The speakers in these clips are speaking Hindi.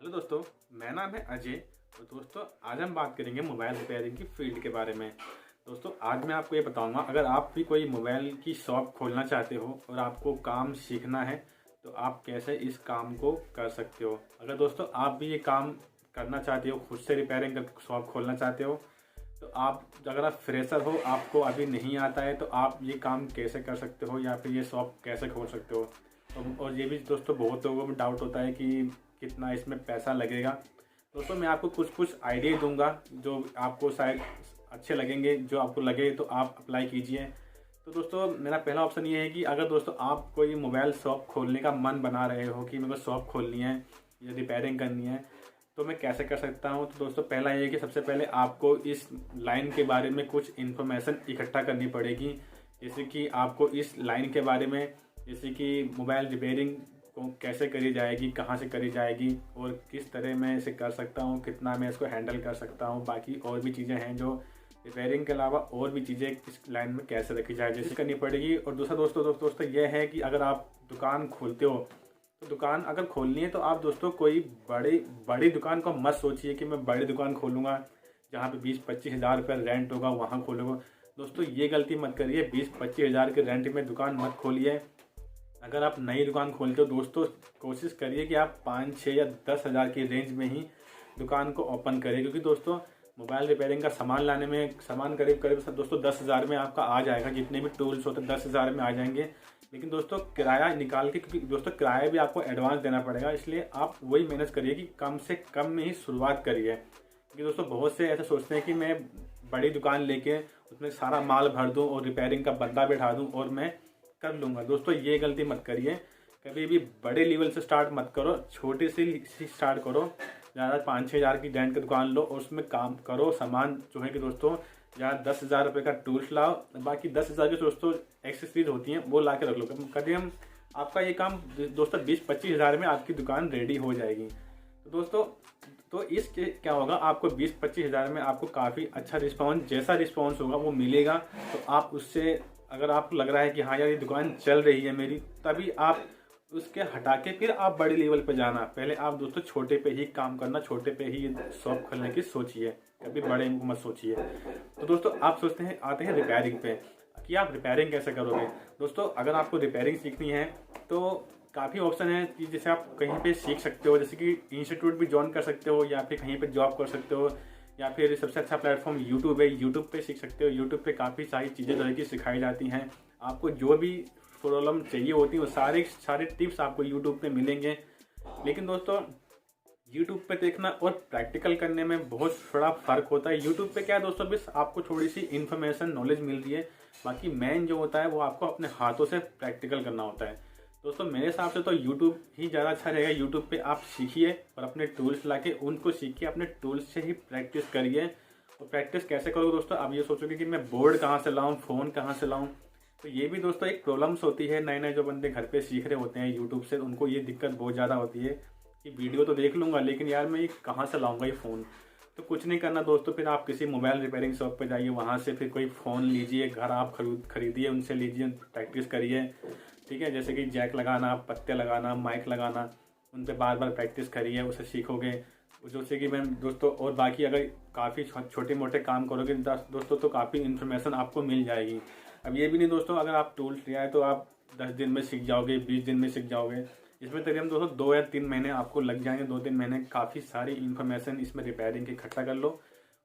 हेलो दोस्तों, मेरा नाम है अजय। तो दोस्तों आज हम बात करेंगे मोबाइल रिपेयरिंग की फील्ड के बारे में। दोस्तों आज मैं आपको ये बताऊंगा, अगर आप भी कोई मोबाइल की शॉप खोलना चाहते हो और आपको काम सीखना है तो आप कैसे इस काम को कर सकते हो। अगर दोस्तों आप भी ये काम करना चाहते हो, खुद से रिपेयरिंग का शॉप खोलना चाहते हो, तो आप अगर आप फ्रेशर हो, आपको अभी नहीं आता है, तो आप ये काम कैसे कर सकते हो या फिर ये शॉप कैसे खोल सकते हो। और ये भी दोस्तों बहुत लोगों में डाउट होता है कि कितना इसमें पैसा लगेगा। दोस्तों मैं आपको कुछ कुछ आइडिया दूंगा जो आपको शायद अच्छे लगेंगे, जो आपको लगे तो आप अप्लाई कीजिए। तो दोस्तों मेरा पहला ऑप्शन ये है कि अगर दोस्तों आप कोई मोबाइल शॉप खोलने का मन बना रहे हो कि मेरे को शॉप खोलनी है या रिपेयरिंग करनी है, तो मैं कैसे कर सकता हूँ। तो दोस्तों पहला ये है कि सबसे पहले आपको इस लाइन के बारे में कुछ इन्फॉर्मेशन इकट्ठा करनी पड़ेगी। जैसे कि आपको इस लाइन के बारे में, जैसे कि मोबाइल रिपेयरिंग को कैसे करी जाएगी, कहाँ से करी जाएगी और किस तरह मैं इसे कर सकता हूँ, कितना मैं इसको हैंडल कर सकता हूँ। बाकी और भी चीज़ें हैं जो रिपेयरिंग के अलावा और भी चीज़ें इस लाइन में कैसे रखी जाए, जैसे करनी पड़ेगी। और दूसरा दोस्तों यह है कि अगर आप दुकान खोलते हो तो दुकान अगर खोलनी है तो आप दोस्तों कोई बड़ी दुकान को मत सोचिए कि मैं बड़ी दुकान खोलूँगा जहाँ पे 20-25 हज़ार रुपये रेंट होगा, वहाँ खोलूँगा। दोस्तों ये गलती मत करिए, 20-25 हज़ार के रेंट में दुकान मत खोलिए। अगर आप नई दुकान खोलते हो दोस्तों, कोशिश करिए कि आप 5-6 या 10 हज़ार की रेंज में ही दुकान को ओपन करें, क्योंकि दोस्तों मोबाइल रिपेयरिंग का सामान लाने में सामान करीब करीब दोस्तों 10 हज़ार में आपका आ जाएगा। जितने भी टूल्स होते हैं 10 हज़ार में आ जाएंगे। लेकिन दोस्तों किराया निकाल के, क्योंकि दोस्तों किराया भी आपको एडवांस देना पड़ेगा, इसलिए आप वही मैनेज करिए कि कम से कम में ही शुरुआत करिए। क्योंकि दोस्तों बहुत से ऐसे सोचते हैं कि मैं बड़ी दुकान लेके उसमें सारा माल भर दूँ और रिपेयरिंग का बंदा बैठा दूँ और मैं कर लूँगा। दोस्तों ये गलती मत करिए, कभी भी बड़े लेवल से स्टार्ट मत करो, छोटे से स्टार्ट करो। ज़्यादा 5-6 हज़ार की रेंट की दुकान लो और उसमें काम करो। सामान जो है कि दोस्तों ज़्यादा 10 हज़ार रुपये का टूल्स लाओ, बाकी 10 हज़ार की दोस्तों एक्सेसरीज होती हैं वो ला के रख लो। कभी हम आपका ये काम दोस्तों 20-25 हज़ार में आपकी दुकान रेडी हो जाएगी। तो दोस्तों तो इसके क्या होगा, आपको 20-25 हज़ार में आपको काफ़ी अच्छा रिस्पॉन्स, जैसा रिस्पॉन्स होगा वो मिलेगा। तो आप उससे, अगर आपको लग रहा है कि हाँ यार ये दुकान चल रही है मेरी, तभी आप उसके हटा के फिर आप बड़े लेवल पे जाना। पहले आप दोस्तों छोटे पे ही काम करना, छोटे पे ही शॉप खोलने की सोचिए, कभी बड़े मत सोचिए। तो दोस्तों आप सोचते हैं, आते हैं रिपेयरिंग पे कि आप रिपेयरिंग कैसे करोगे। दोस्तों अगर आपको रिपेयरिंग सीखनी है तो काफ़ी ऑप्शन है कि जैसे आप कहीं पे सीख सकते हो, जैसे कि इंस्टीट्यूट भी ज्वाइन कर सकते हो या फिर कहीं पे जॉब कर सकते हो, या फिर सबसे अच्छा प्लेटफॉर्म यूट्यूब है, यूट्यूब पे सीख सकते हो। यूट्यूब पे काफ़ी सारी चीज़ें जो है कि सिखाई जाती हैं। आपको जो भी प्रॉब्लम चाहिए होती है वो सारे टिप्स आपको यूट्यूब पे मिलेंगे। लेकिन दोस्तों यूट्यूब पे देखना और प्रैक्टिकल करने में बहुत बड़ा फ़र्क होता है। यूट्यूब पे क्या है दोस्तों, बस आपको थोड़ी सी इन्फॉर्मेशन नॉलेज मिल रही है, बाकी मेन जो होता है वो आपको अपने हाथों से प्रैक्टिकल करना होता है। दोस्तों मेरे हिसाब से तो यूट्यूब ही ज़्यादा अच्छा रहेगा। यूट्यूब पे आप सीखिए और अपने टूल्स लाके उनको सीखिए, अपने टूल्स से ही प्रैक्टिस करिए। और प्रैक्टिस कैसे करोगे दोस्तों, आप ये सोचोगे कि मैं बोर्ड कहाँ से लाऊं, फ़ोन कहाँ से लाऊं, तो ये भी दोस्तों एक प्रॉब्लम्स होती है। नए नए जो बंदे घर पे सीख रहे होते हैं यूट्यूब से, उनको ये दिक्कत बहुत ज़्यादा होती है कि वीडियो तो देख लूँगा लेकिन यार मैं ये कहाँ से लाऊंगा ये फ़ोन। तो कुछ नहीं करना दोस्तों, फिर आप किसी मोबाइल रिपेयरिंग शॉप पे जाइए, वहाँ से फिर कोई फ़ोन लीजिए, घर आप खरीदिए, उनसे लीजिए, प्रैक्टिस करिए। ठीक है, जैसे कि जैक लगाना, पत्ते लगाना, माइक लगाना, उन पर बार बार प्रैक्टिस करिए, उसे सीखोगे। जैसे कि मैं दोस्तों, और बाकी अगर काफ़ी छोटे मोटे काम करोगे दोस्तों तो काफ़ी इन्फॉर्मेशन आपको मिल जाएगी। अब ये भी नहीं दोस्तों अगर आप टूल्स ले आए तो आप 10 दिन में सीख जाओगे, 20 दिन में सीख जाओगे। इसमें तकरीबन दोस्तों 2 या 3 महीने आपको लग जाएंगे। 2-3 महीने काफ़ी सारी इन्फॉर्मेशन इसमें रिपेयरिंग की इकट्ठा कर लो,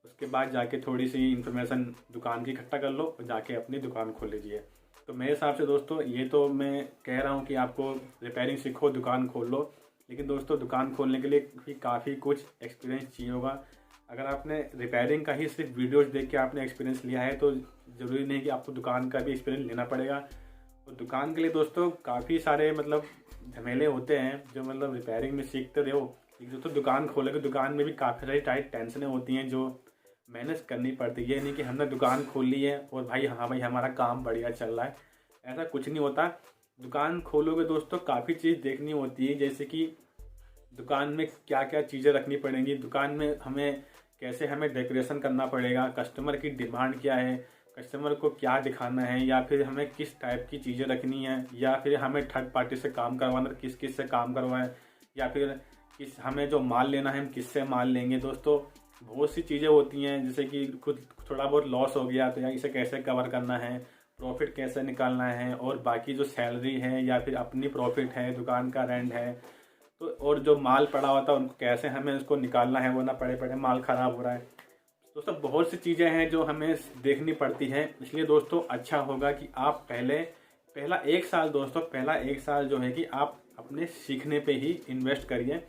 उसके बाद जाके थोड़ी सी इन्फॉर्मेशन दुकान की इकट्ठा कर लो और जाके अपनी दुकान खोल लीजिए। तो मेरे हिसाब से दोस्तों ये तो मैं कह रहा हूँ कि आपको रिपेयरिंग सीखो, दुकान खोल लो, लेकिन दोस्तों दुकान खोलने के लिए भी काफ़ी कुछ एक्सपीरियंस चाहिए होगा। अगर आपने रिपेयरिंग का ही सिर्फ वीडियोज़ देख के आपने एक्सपीरियंस लिया है तो ज़रूरी नहीं कि आपको दुकान का भी एक्सपीरियंस लेना पड़ेगा। और दुकान के लिए दोस्तों काफ़ी सारे झमेले होते हैं जो रिपेयरिंग में सीखते रहो। दोस्तों दुकान खोलोगे, दुकान में भी काफ़ी सारी टाइट टेंशनें होती हैं जो मैनेज करनी पड़ती है। ये नहीं कि हमने दुकान खोल ली है और भाई हाँ भाई हमारा काम बढ़िया चल रहा है, ऐसा कुछ नहीं होता। दुकान खोलोगे दोस्तों काफ़ी चीज़ देखनी होती है, जैसे कि दुकान में क्या क्या चीज़ें रखनी पड़ेंगी, दुकान में हमें डेकोरेशन करना पड़ेगा, कस्टमर की डिमांड क्या है, कस्टमर को क्या दिखाना है, या फिर हमें किस टाइप की चीज़ें रखनी है, या फिर हमें थर्ड पार्टी से काम करवाना, किस किस से काम करवाएं, या फिर किस हमें जो माल लेना है हम किससे माल लेंगे। दोस्तों बहुत सी चीज़ें होती हैं, जैसे कि खुद थोड़ा बहुत लॉस हो गया तो या इसे कैसे कवर करना है, प्रॉफिट कैसे निकालना है, और बाकी जो सैलरी है या फिर अपनी प्रॉफिट है, दुकान का रेंट है, तो और जो माल पड़ा होता है उनको कैसे हमें उसको निकालना है, वो ना पड़े पड़े माल ख़राब हो रहा है। दोस्तों बहुत सी चीज़ें हैं जो हमें देखनी पड़ती हैं। इसलिए दोस्तों अच्छा होगा कि आप पहला 1 साल दोस्तों पहला 1 साल जो है कि आप अपने सीखने पे ही इन्वेस्ट करिए।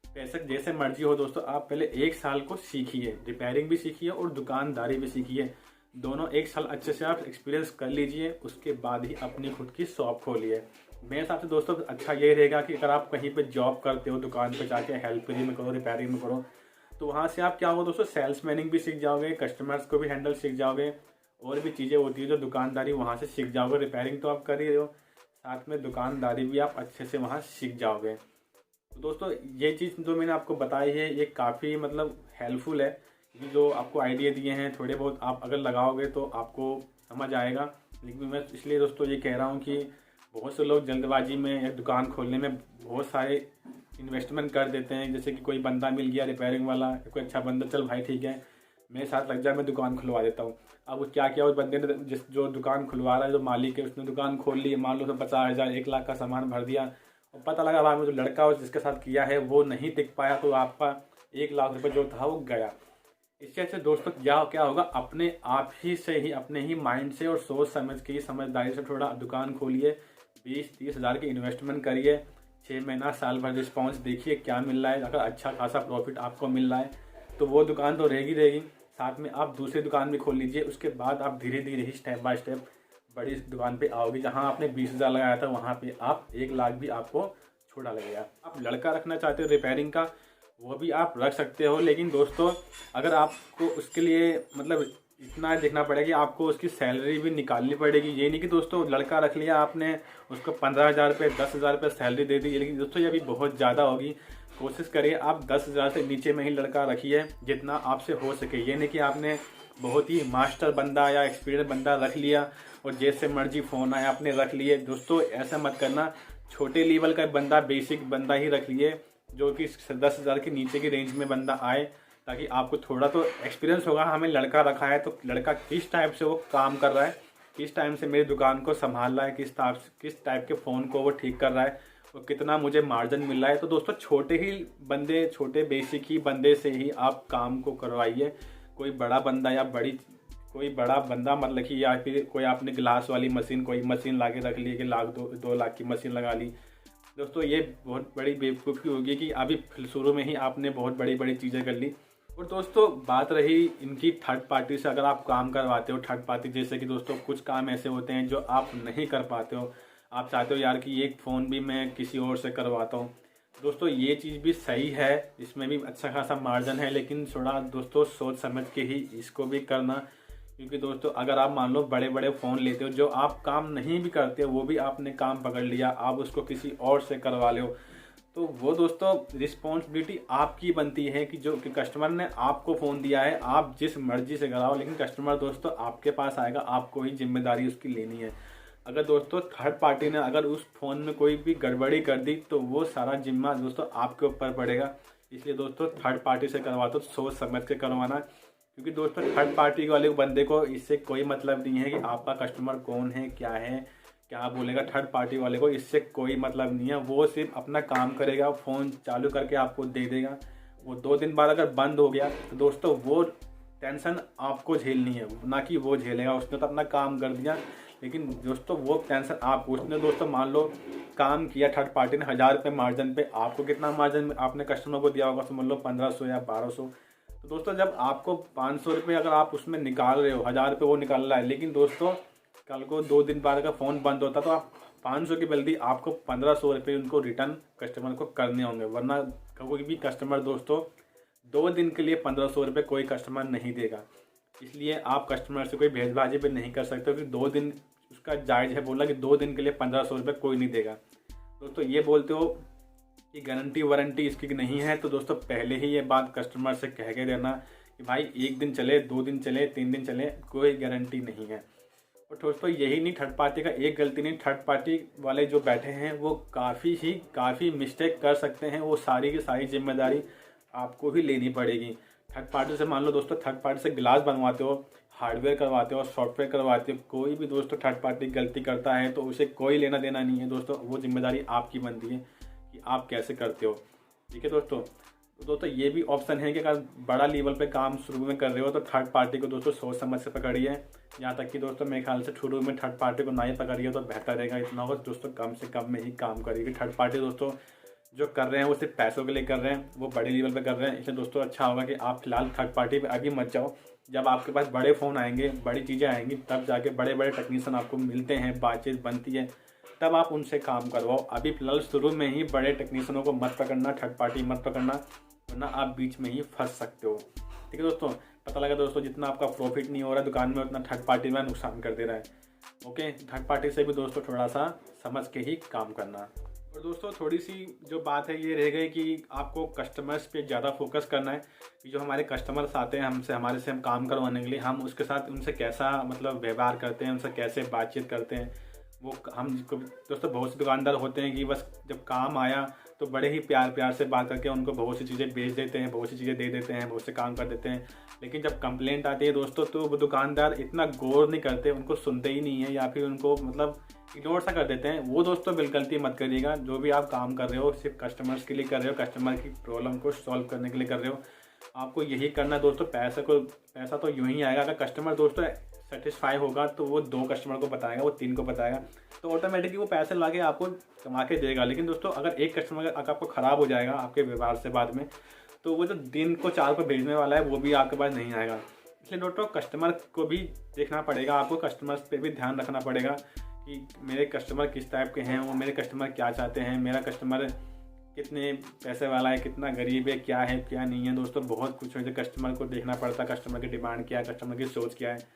पैसे जैसे मर्जी हो दोस्तों, आप पहले 1 साल को सीखिए, रिपेयरिंग भी सीखिए और दुकानदारी भी सीखिए। दोनों 1 साल अच्छे से आप एक्सपीरियंस कर लीजिए, उसके बाद ही अपनी खुद की शॉप खोलिए। मेरे हिसाब से दोस्तों अच्छा ये रहेगा कि अगर आप कहीं पे जॉब करते हो, दुकान पे जाके हेल्परी में करो, रिपेयरिंग में करो, तो वहाँ से आप क्या होगा दोस्तों, सेल्समैनिंग भी सीख जाओगे, कस्टमर्स को भी हैंडल सीख जाओगे, और भी चीज़ें होती है जो दुकानदारी वहाँ से सीख जाओगे। रिपेयरिंग तो आप कर ही रहे हो, साथ में दुकानदारी भी आप अच्छे से वहाँ सीख जाओगे। तो दोस्तों ये चीज़ जो मैंने आपको बताई है ये काफ़ी मतलब हेल्पफुल है, क्योंकि जो आपको आइडिया दिए हैं थोड़े बहुत आप अगर लगाओगे तो आपको समझ आएगा। लेकिन मैं इसलिए दोस्तों ये कह रहा हूँ कि बहुत से लोग जल्दबाजी में एक दुकान खोलने में बहुत सारे इन्वेस्टमेंट कर देते हैं। जैसे कि कोई बंदा मिल गया रिपेयरिंग वाला, कोई अच्छा बंदा, चल भाई ठीक है मेरे साथ लग जाए, मैं दुकान खुलवा देता हूँ। अब वो क्या किया उस बंदे ने, जो दुकान खुलवा रहा है, जो मालिक है, उसने दुकान खोल ली, मान लो उसने 50,000 1 लाख का सामान भर दिया, और पता लगा बाद में जो लड़का जिसके साथ किया है वो नहीं टिक पाया, तो आपका 1 लाख रुपये जो था वो गया। इससे अच्छे दोस्तों क्या होगा, अपने आप ही से ही, अपने ही माइंड से और सोच समझ के ही, समझदारी से थोड़ा दुकान खोलिए, 20-30 हज़ार की इन्वेस्टमेंट करिए, 6 महीना साल भर रिस्पॉन्स देखिए क्या मिल रहा है। अगर अच्छा खासा प्रॉफिट आपको मिल रहा है तो वो दुकान तो रहेगी, साथ में आप दूसरी दुकान भी खोल लीजिए। उसके बाद आप धीरे धीरे ही स्टेप बाय स्टेप बड़ी दुकान पे आओगे। जहां आपने 20,000 लगाया था वहां पे आप 1 लाख भी आपको छोड़ा लगेगा। आप लड़का रखना चाहते हो रिपेयरिंग का, वो भी आप रख सकते हो, लेकिन दोस्तों अगर आपको उसके लिए मतलब इतना देखना पड़ेगा कि आपको उसकी सैलरी भी निकालनी पड़ेगी। ये नहीं कि दोस्तों लड़का रख लिया आपने, उसको 15,000 रुपये 10,000 रुपये सैलरी दे दी, लेकिन दोस्तों ये भी बहुत ज़्यादा होगी। कोशिश करिए आप 10,000 से नीचे में ही लड़का रखिए, जितना आपसे हो सके। ये नहीं कि आपने बहुत ही मास्टर बंदा या एक्सपीरियंस बंदा रख लिया और जैसे मर्जी फ़ोन आया आपने रख लिए। दोस्तों ऐसा मत करना, छोटे लेवल का बंदा, बेसिक बंदा ही रख लिए, जो कि 10,000 के नीचे की रेंज में बंदा आए, ताकि आपको थोड़ा तो एक्सपीरियंस होगा। हमें लड़का रखा है तो लड़का किस टाइप से वो काम कर रहा है, किस टाइम से मेरी दुकान को संभाल रहा है, किस टाइप के फ़ोन को वो ठीक कर रहा है, और कितना मुझे मार्जिन मिल रहा है। तो दोस्तों छोटे ही बंदे, छोटे बेसिक ही बंदे से ही आप काम को करवाइए। कोई बड़ा बंदा या कोई बड़ा बंदा मत रखिए, या फिर कोई आपने ग्लास वाली मशीन, कोई मशीन ला के रख ली कि 1-2 लाख की मशीन लगा ली। दोस्तों ये बहुत बड़ी बेवकूफ़ी होगी कि अभी शुरू में ही आपने बहुत बड़ी बड़ी चीज़ें कर ली। और दोस्तों बात रही इनकी थर्ड पार्टी से, अगर आप काम करवाते हो थर्ड पार्टी, जैसे कि दोस्तों कुछ काम ऐसे होते हैं जो आप नहीं कर पाते हो, आप चाहते हो यार कि एक फ़ोन भी मैं किसी और से करवाता हूँ। दोस्तों ये चीज़ भी सही है, इसमें भी अच्छा खासा मार्जिन है, लेकिन थोड़ा दोस्तों सोच समझ के ही इसको भी करना। क्योंकि दोस्तों अगर आप मान लो बड़े बड़े फ़ोन लेते हो, जो आप काम नहीं भी करते हो, वो भी आपने काम पकड़ लिया, आप उसको किसी और से करवा लो, तो वो दोस्तों रिस्पॉन्सिबिलिटी आपकी बनती है कि जो कि कस्टमर ने आपको फ़ोन दिया है, आप जिस मर्जी से कराओ, लेकिन कस्टमर दोस्तों आपके पास आएगा, आपको ही जिम्मेदारी उसकी लेनी है। अगर दोस्तों थर्ड पार्टी ने अगर उस फ़ोन में कोई भी गड़बड़ी कर दी तो वो सारा जिम्मा दोस्तों आपके ऊपर पड़ेगा। इसलिए दोस्तों थर्ड पार्टी से करवाते तो सोच समझ के करवाना, क्योंकि दोस्तों थर्ड पार्टी वाले बंदे को इससे कोई मतलब नहीं है कि आपका कस्टमर कौन है, क्या बोलेगा। थर्ड पार्टी वाले को इससे कोई मतलब नहीं है, वो सिर्फ अपना काम करेगा, फ़ोन चालू करके आपको दे देगा। वो 2 दिन बाद अगर बंद हो गया तो दोस्तों वो टेंशन आपको झेलनी है, ना कि वो झेलेगा। उसने तो अपना काम कर दिया, लेकिन दोस्तों वो टेंशन आपको, उसने दोस्तों मान लो काम किया थर्ड पार्टी ने 1,000 रुपये मार्जिन पे, आपको कितना मार्जिन आपने कस्टमर को दिया होगा, तो मान लो 1,500 या 1,200। तो दोस्तों जब आपको 500 रुपये अगर आप उसमें निकाल रहे हो, 1,000 रुपये वो निकाल रहा है, लेकिन दोस्तों कल को 2 दिन बाद अगर फ़ोन बंद होता तो आप 500 की बल्कि आपको 1,500 रुपये उनको रिटर्न कस्टमर को करने होंगे। वरना कोई भी कस्टमर दोस्तों 2 दिन के लिए 1,500 रुपये कोई कस्टमर नहीं देगा। इसलिए आप कस्टमर से कोई भेदभाजी पे नहीं कर सकते, क्योंकि 2 दिन उसका जायज़ है, बोला कि 2 दिन के लिए 1,500 रुपये कोई नहीं देगा। दोस्तों ये बोलते हो कि गारंटी वारंटी इसकी नहीं है, तो दोस्तों पहले ही ये बात कस्टमर से कह के देना कि भाई 1 दिन चले, 2 दिन चले, 3 दिन चले, कोई गारंटी नहीं है। और दोस्तों यही नहीं, थर्ड पार्टी का एक गलती नहीं, थर्ड पार्टी वाले जो बैठे हैं वो काफ़ी मिस्टेक कर सकते हैं। वो सारी की सारी जिम्मेदारी आपको ही लेनी पड़ेगी। थर्ड पार्टी से मान लो दोस्तों, थर्ड पार्टी से ग्लास बनवाते हो, हार्डवेयर करवाते हो, सॉफ्टवेयर करवाते हो, कोई भी दोस्तों थर्ड पार्टी गलती करता है तो उसे कोई लेना देना नहीं है दोस्तों। वो जिम्मेदारी आपकी बनती है कि आप कैसे करते हो। ठीक है दोस्तों। तो दोस्तों ये भी ऑप्शन है कि अगर बड़ा लेवल पे काम शुरू में कर रहे हो तो थर्ड पार्टी को दोस्तों सोच समझ से पकड़िए। यहाँ तक कि दोस्तों मेरे ख्याल से शुरू में थर्ड पार्टी को ना ही पकड़िए तो बेहतर रहेगा। इतना हो दोस्तों कम से कम में ही काम करिए। थर्ड पार्टी दोस्तों जो कर रहे हैं वो सिर्फ पैसों के लिए कर रहे हैं, वो बड़े लेवल पे कर रहे हैं। इसलिए दोस्तों अच्छा होगा कि आप फिलहाल थर्ड पार्टी पे अभी मत जाओ। जब आपके पास बड़े फ़ोन आएंगे, बड़ी चीज़ें आएंगी, तब जाके बड़े बड़े टेक्नीशियन आपको मिलते हैं, बातचीत बनती है, तब आप उनसे काम करवाओ। अभी फिलहाल शुरू में ही बड़े टेक्नीशियनों को मत पकड़ना, थर्ड पार्टी मत पकड़ना, वरना आप बीच में ही फंस सकते हो। ठीक है दोस्तों। पता लगा दोस्तों जितना आपका प्रॉफिट नहीं हो रहा दुकान में, उतना थर्ड पार्टी में नुकसान कर दे रहा है। ओके, थर्ड पार्टी से भी दोस्तों थोड़ा सा समझ के ही काम करना। और दोस्तों थोड़ी सी जो बात है ये रह गई कि आपको कस्टमर्स पे ज़्यादा फोकस करना है कि जो हमारे कस्टमर्स आते हैं हमारे से हम काम करवाने के लिए, हम उसके साथ उनसे कैसा मतलब व्यवहार करते हैं, उनसे कैसे बातचीत करते हैं। वो हम दोस्तों बहुत से दुकानदार होते हैं कि बस जब काम आया तो बड़े ही प्यार से बात करके उनको बहुत सी चीज़ें बेच देते हैं, बहुत सी चीज़ें दे देते हैं, बहुत से काम कर देते हैं। लेकिन जब कंप्लेंट आती है दोस्तों तो वो दुकानदार इतना गौर नहीं करते, उनको सुनते ही नहीं है या फिर उनको मतलब इग्नोर सा कर देते हैं। वो दोस्तों बिल्कुल गलती मत करिएगा। जो भी आप काम कर रहे हो सिर्फ कस्टमर्स के लिए कर रहे हो, कस्टमर की प्रॉब्लम को सॉल्व करने के लिए कर रहे हो, आपको यही करना है दोस्तों। पैसा तो यूं ही आएगा। अगर कस्टमर दोस्तों सेटिस्फाई होगा तो वो 2 कस्टमर को बताएगा, वो 3 को बताएगा, तो ऑटोमेटिकली वो पैसे ला के आपको कमा के देगा। लेकिन दोस्तों अगर एक कस्टमर अगर आपको ख़राब हो जाएगा आपके व्यवहार से बाद में, तो वो जो दिन को 4 को भेजने वाला है वो भी आपके पास नहीं आएगा। इसलिए दोस्तों कस्टमर को भी देखना पड़ेगा, आपको कस्टमर्स पे भी ध्यान रखना पड़ेगा कि मेरे कस्टमर किस टाइप के हैं, वो मेरे कस्टमर क्या चाहते हैं, मेरा कस्टमर कितने पैसे वाला है, कितना गरीब है क्या नहीं है। दोस्तों बहुत कुछ है, कस्टमर को देखना पड़ता है, कस्टमर की डिमांड क्या है, कस्टमर की सोच क्या है,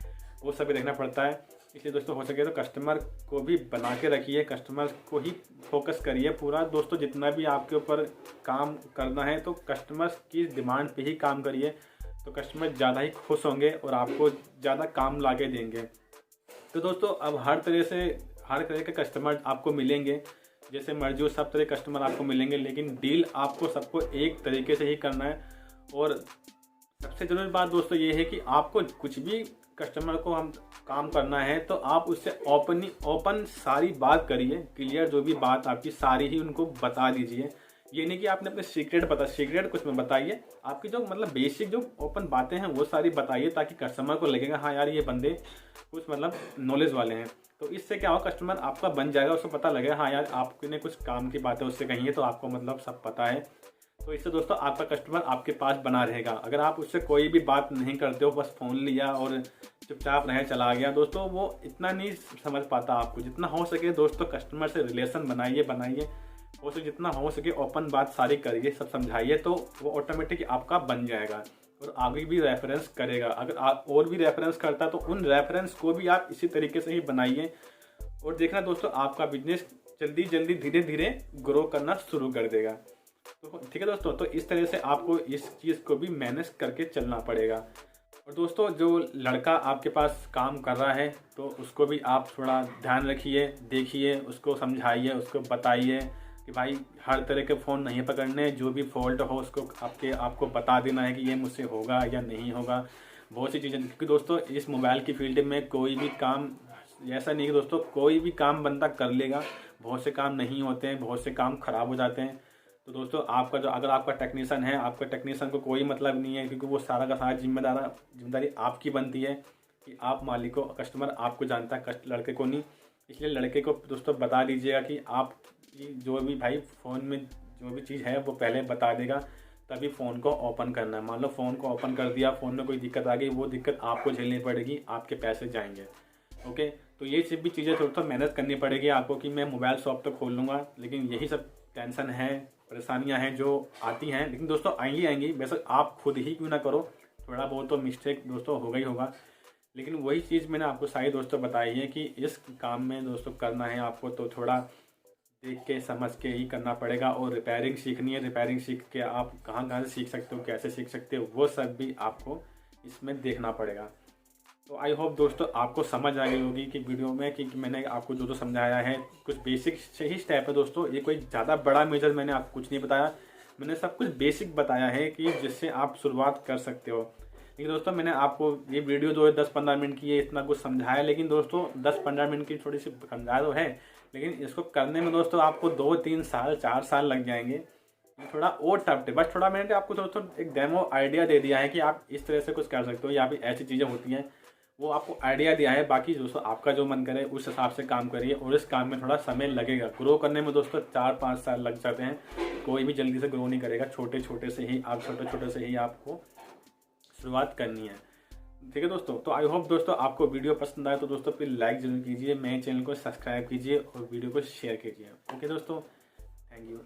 वो सब भी देखना पड़ता है। इसलिए दोस्तों हो सके तो कस्टमर को भी बना के रखिए, कस्टमर को ही फोकस करिए पूरा। दोस्तों जितना भी आपके ऊपर काम करना है तो कस्टमर की डिमांड पे ही काम करिए, तो कस्टमर ज़्यादा ही खुश होंगे और आपको ज़्यादा काम ला के देंगे। तो दोस्तों अब हर तरह के कस्टमर आपको मिलेंगे, जैसे मर्जी हो सब तरह के कस्टमर आपको मिलेंगे, लेकिन डील आपको सबको एक तरीके से ही करना है। और सबसे ज़रूरी बात दोस्तों ये है कि आपको कुछ भी कस्टमर को हम काम करना है तो आप उससे ओपन सारी बात करिए, क्लियर जो भी बात आपकी सारी ही उनको बता दीजिए। ये नहीं कि आपने अपने सीक्रेट कुछ में बताइए, आपकी जो मतलब बेसिक जो ओपन बातें हैं वो सारी बताइए, ताकि कस्टमर को लगेगा हाँ यार ये बंदे कुछ मतलब नॉलेज वाले हैं। तो इससे क्या हो, कस्टमर आपका बन जाएगा, उसको पता लगेगा हाँ यार आपने कुछ काम की बातें उससे कही है तो आपको मतलब सब पता है। तो इससे दोस्तों आपका कस्टमर आपके पास बना रहेगा। अगर आप उससे कोई भी बात नहीं करते हो, बस फ़ोन लिया और चुपचाप रहे चला गया, दोस्तों वो इतना नहीं समझ पाता आपको। जितना हो सके दोस्तों कस्टमर से रिलेशन बनाइए, हो सके जितना हो सके ओपन बात सारी करिए, सब समझाइए, तो वो ऑटोमेटिक आपका बन जाएगा और आगे भी रेफरेंस करेगा। अगर आप और भी रेफरेंस करता तो उन रेफरेंस को भी आप इसी तरीके से ही बनाइए और देखना दोस्तों आपका बिजनेस जल्दी धीरे धीरे ग्रो करना शुरू कर देगा। तो ठीक है दोस्तों, तो इस तरह से आपको इस चीज़ को भी मैनेज करके चलना पड़ेगा। और दोस्तों जो लड़का आपके पास काम कर रहा है तो उसको भी आप थोड़ा ध्यान रखिए, देखिए, उसको समझाइए, उसको बताइए कि भाई हर तरह के फ़ोन नहीं पकड़ने, जो भी फॉल्ट हो उसको आपको बता देना है कि ये मुझसे होगा या नहीं होगा। बहुत सी चीज़ें, क्योंकि दोस्तों इस मोबाइल की फील्ड में कोई भी काम ऐसा नहीं कि दोस्तों कोई भी काम बंदा कर लेगा, बहुत से काम नहीं होते हैं, बहुत से काम ख़राब हो जाते हैं। तो दोस्तों आपका जो अगर आपका टेक्नीशियन है, आपका टेक्नीशियन को कोई मतलब नहीं है, क्योंकि वो सारा का सारा जिम्मेदारी आपकी बनती है कि आप मालिक को, कस्टमर आपको जानता है, लड़के को नहीं। इसलिए लड़के को दोस्तों बता दीजिएगा कि आप जो भी भाई फ़ोन में जो भी चीज़ है वो पहले बता देगा, तभी फ़ोन को ओपन करना है। मान लो फ़ोन को ओपन कर दिया, फ़ोन में कोई दिक्कत आ गई, वो दिक्कत आपको झेलनी पड़ेगी, आपके पैसे जाएंगे। ओके, तो ये सब भी चीज़ें थोड़ा मेहनत करनी पड़ेगी आपको कि मैं मोबाइल शॉप तो खोल लूँगा, लेकिन यही सब टेंशन है, परेशानियां हैं जो आती हैं, लेकिन दोस्तों आएंगी। वैसे आप खुद ही क्यों ना करो, थोड़ा बहुत तो मिस्टेक दोस्तों होगा ही होगा, लेकिन वही चीज़ मैंने आपको सारी दोस्तों बताई है कि इस काम में दोस्तों करना है आपको तो थोड़ा देख के समझ के ही करना पड़ेगा। और रिपेयरिंग सीखनी है, रिपेयरिंग सीख के आप कहाँ से सीख सकते हो, कैसे सीख सकते हो, वो सब भी आपको इसमें देखना पड़ेगा। तो आई होप दोस्तों आपको समझ आ गई होगी कि वीडियो में कि मैंने आपको जो समझाया है कुछ बेसिक से ही स्टेप है दोस्तों। ये कोई ज़्यादा बड़ा मेजर मैंने आपको कुछ नहीं बताया, मैंने सब कुछ बेसिक बताया है कि जिससे आप शुरुआत कर सकते हो। लेकिन दोस्तों मैंने आपको ये वीडियो जो है 10-15 मिनट की है, इतना कुछ समझाया, लेकिन दोस्तों 10-15 मिनट की थोड़ी सी समझाया तो है, लेकिन इसको करने में दोस्तों आपको 2-3 साल 4 साल लग जाएंगे। ये थोड़ा और टफ है, बस थोड़ा मैंने आपको दोस्तों एक डेमो आइडिया दे दिया है कि आप इस तरह से कुछ कर सकते हो या फिर ऐसी चीज़ें होती हैं, वो आपको आइडिया दिया है। बाकी दोस्तों आपका जो मन करे उस हिसाब से काम करिए, और इस काम में थोड़ा समय लगेगा। ग्रो करने में दोस्तों 4-5 साल लग जाते हैं, कोई भी जल्दी से ग्रो नहीं करेगा। छोटे छोटे से ही आपको शुरुआत करनी है, ठीक है दोस्तों। तो आई होप दोस्तों आपको वीडियो पसंद आए तो दोस्तों फिर लाइक जरूर कीजिए, मेरे चैनल को सब्सक्राइब कीजिए और वीडियो को शेयर कीजिए। ओके दोस्तों, थैंक यू।